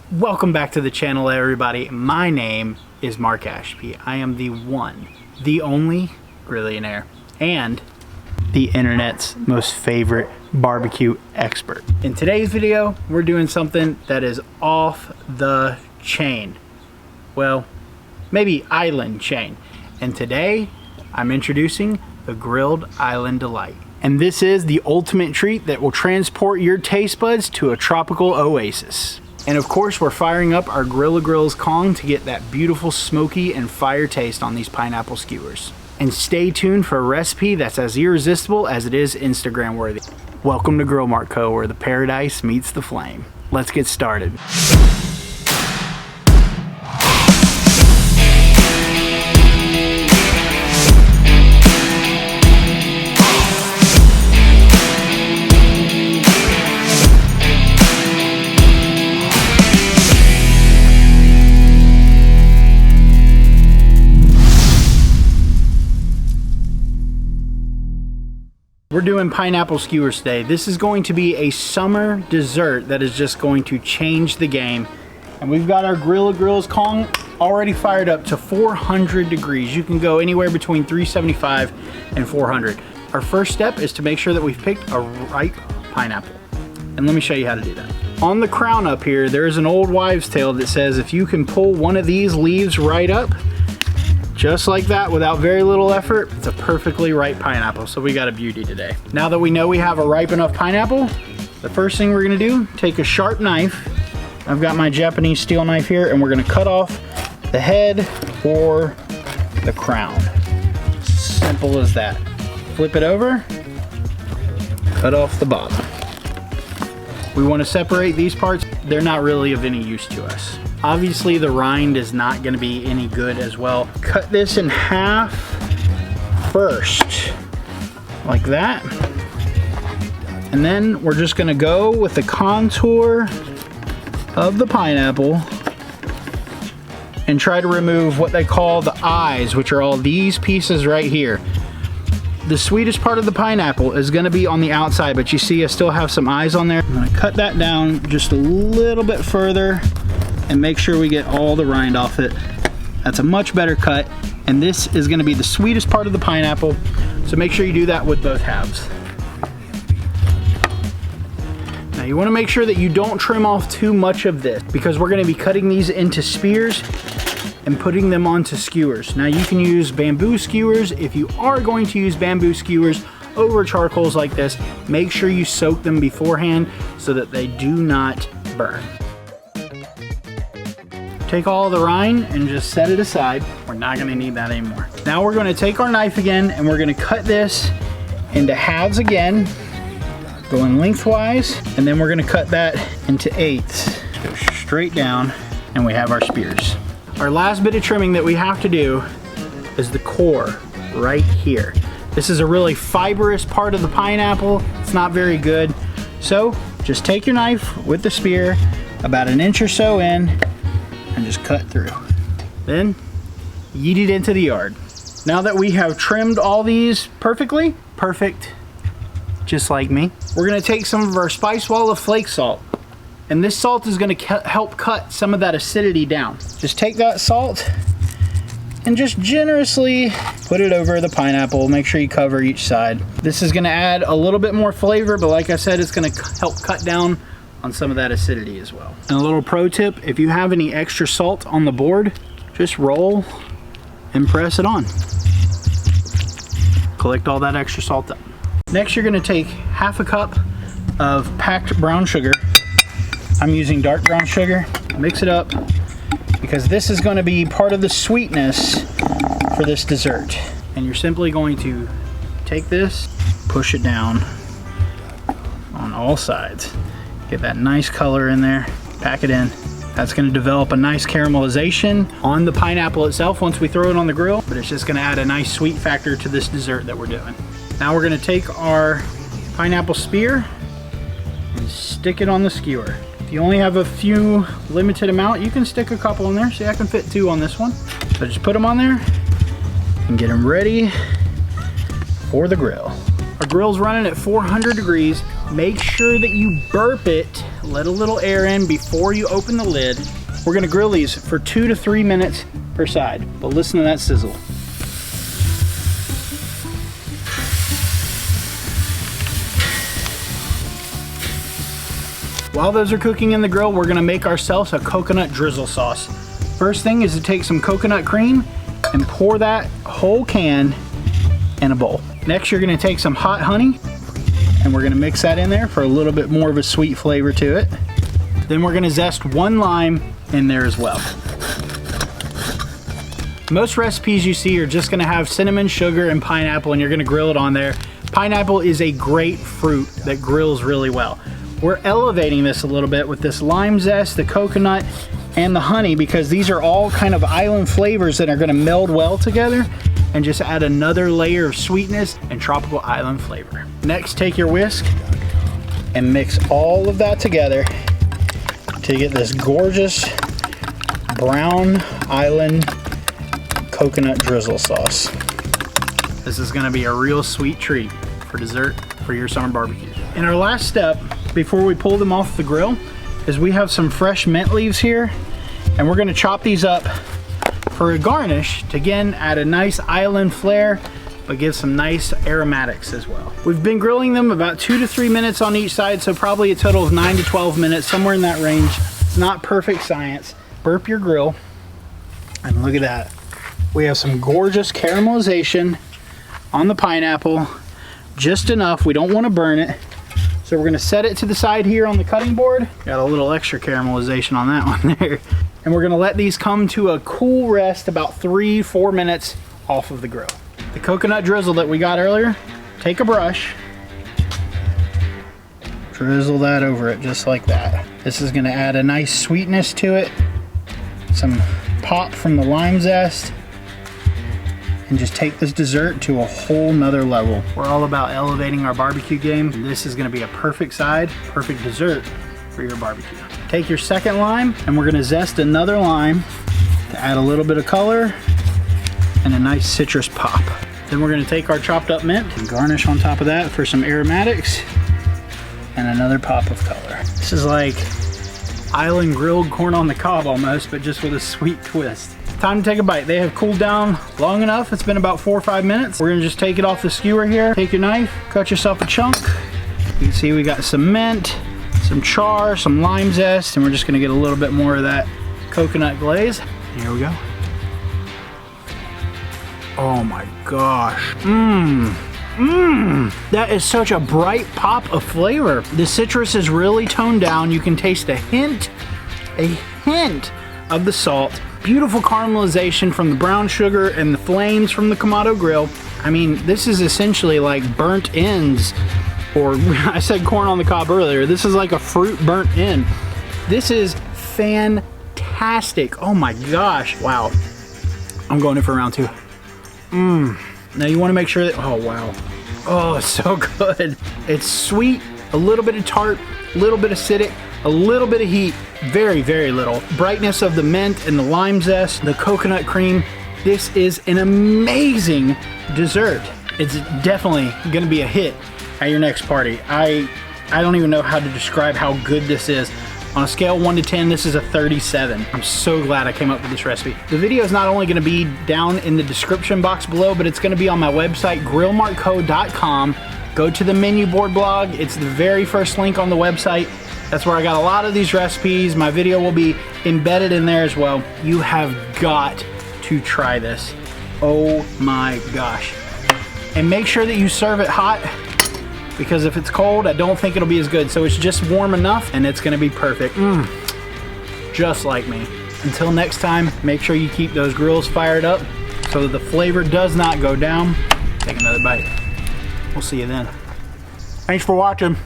Welcome back to the channel, everybody. My name is Mark Ashby. I am the one, the only Grillionaire, and the internet's most favorite barbecue expert. In today's video, we're doing something that is off the chain. Well, maybe island chain. And today, I'm introducing the Grilled Island Delight. And this is the ultimate treat that will transport your taste buds to a tropical oasis. And of course, we're firing up our Grill-A-Grill's Kong to get that beautiful smoky and fire taste on these pineapple skewers. And stay tuned for a recipe that's as irresistible as it is Instagram worthy. Welcome to Grill Mart Co, where the paradise meets the flame. Let's get started. We're doing pineapple skewers today. This is going to be a summer dessert that is just going to change the game. And we've got our Grill-A-Grill's Kong already fired up to 400 degrees. You can go anywhere between 375 and 400. Our first step is to make sure that we've picked a ripe pineapple. And let me show you how to do that. On the crown up here, there's an old wives' tale that says if you can pull one of these leaves right up, just like that, without very little effort, it's a perfectly ripe pineapple. So we got a beauty today. Now that we know we have a ripe enough pineapple, the first thing we're gonna do, take a sharp knife. I've got my Japanese steel knife here, and we're gonna cut off the head or the crown. Simple as that. Flip it over, cut off the bottom. We wanna separate these parts. They're not really of any use to us. Obviously the rind is not going to be any good as well. Cut this in half first, like that. And then we're just going to go with the contour of the pineapple and try to remove what they call the eyes, which are all these pieces right here. The sweetest part of the pineapple is going to be on the outside, but you see I still have some eyes on there. I'm going to cut that down just a little bit further and make sure we get all the rind off it. That's a much better cut, and this is going to be the sweetest part of the pineapple, so make sure you do that with both halves. Now you want to make sure that you don't trim off too much of this, because we're going to be cutting these into spears and putting them onto skewers. Now you can use bamboo skewers. If you are going to use bamboo skewers over charcoals like this, make sure you soak them beforehand so that they do not burn. Take all the rind and just set it aside. We're not gonna need that anymore. Now we're gonna take our knife again and we're gonna cut this into halves again, going lengthwise, and then we're gonna cut that into eighths. Go straight down, and we have our spears. Our last bit of trimming that we have to do is the core right here. This is a really fibrous part of the pineapple. It's not very good. So just take your knife with the spear about an inch or so in, and just cut through. Then yeet it into the yard. Now that we have trimmed all these perfectly, perfect, just like me, we're gonna take some of our Spice Wall of flake salt. And this salt is gonna help cut some of that acidity down. Just take that salt and just generously put it over the pineapple. Make sure you cover each side. This is gonna add a little bit more flavor, but like I said, it's gonna help cut down on some of that acidity as well. And a little pro tip, if you have any extra salt on the board, just roll and press it on. Collect all that extra salt up. Next, you're gonna take half a cup of packed brown sugar. I'm using dark brown sugar. Mix it up, because this is gonna be part of the sweetness for this dessert. And you're simply going to take this, push it down on all sides. Get that nice color in there, pack it in. That's gonna develop a nice caramelization on the pineapple itself once we throw it on the grill, but it's just gonna add a nice sweet factor to this dessert that we're doing. Now we're gonna take our pineapple spear and stick it on the skewer. If you only have a few limited amount, you can stick a couple in there. See, I can fit 2 on this one. So just put them on there and get them ready for the grill. Our grill's running at 400 degrees. Make sure that you burp it let a little air in before you open the lid. We're gonna grill these for 2 to 3 minutes per side, but listen to that sizzle. While those are cooking in the grill, we're gonna make ourselves a coconut drizzle sauce. First thing is to take some coconut cream and pour that whole can in a bowl. Next, you're gonna take some hot honey and we're gonna mix that in there for a little bit more of a sweet flavor to it. Then we're gonna zest 1 lime in there as well. Most recipes you see are just gonna have cinnamon, sugar, and pineapple, and you're gonna grill it on there. Pineapple is a great fruit that grills really well. We're elevating this a little bit with this lime zest, the coconut, and the honey, because these are all kind of island flavors that are gonna meld well together and just add another layer of sweetness and tropical island flavor. Next, take your whisk and mix all of that together to get this gorgeous brown island coconut drizzle sauce. This is gonna be a real sweet treat for dessert for your summer barbecue. And our last step before we pull them off the grill is we have some fresh mint leaves here, and we're gonna chop these up for a garnish to again add a nice island flair, but give some nice aromatics as well. We've been grilling them about 2 to 3 minutes on each side, so probably a total of 9 to 12 minutes, somewhere in that range. It's not perfect science. Burp your grill, and look at that. We have some gorgeous caramelization on the pineapple, just enough. We don't want to burn it. So we're gonna set it to the side here on the cutting board. Got a little extra caramelization on that one there. And we're gonna let these come to a cool rest about 3-4 minutes off of the grill. The coconut drizzle that we got earlier, take a brush, drizzle that over it just like that. This is gonna add a nice sweetness to it, some pop from the lime zest, and just take this dessert to a whole nother level. We're all about elevating our barbecue game. This is gonna be a perfect side, perfect dessert for your barbecue. Take your second lime, and we're gonna zest another lime to add a little bit of color and a nice citrus pop. Then we're gonna take our chopped up mint and garnish on top of that for some aromatics and another pop of color. This is like island grilled corn on the cob almost, but just with a sweet twist. Time to take a bite. They have cooled down long enough. It's been about 4 or 5 minutes. We're gonna just take it off the skewer here. Take your knife, cut yourself a chunk. You can see we got some mint, some char, some lime zest, and we're just gonna get a little bit more of that coconut glaze. Here we go. Oh my gosh. That is such a bright pop of flavor. The citrus is really toned down. You can taste a hint of the salt. Beautiful caramelization from the brown sugar and the flames from the Kamado grill. I mean, this is essentially like burnt ends, or I said corn on the cob earlier. This is like a fruit burnt end. This is fantastic. Oh my gosh. Wow. I'm going in for round 2. Now you want to make sure that, oh wow. Oh, it's so good. It's sweet, a little bit of tart, a little bit acidic, a little bit of heat, very, very little. Brightness of the mint and the lime zest, the coconut cream. This is an amazing dessert. It's definitely gonna be a hit at your next party. I don't even know how to describe how good this is. On a scale 1 to 10, this is a 37. I'm so glad I came up with this recipe. The video is not only gonna be down in the description box below, but it's gonna be on my website, grillmartco.com. Go to the menu board blog. It's the very first link on the website. That's where I got a lot of these recipes. My video will be embedded in there as well. You have got to try this. Oh my gosh. And make sure that you serve it hot, because if it's cold, I don't think it'll be as good. So it's just warm enough and it's gonna be perfect. Just like me. Until next time, make sure you keep those grills fired up so that the flavor does not go down. Take another bite. We'll see you then. Thanks for watching.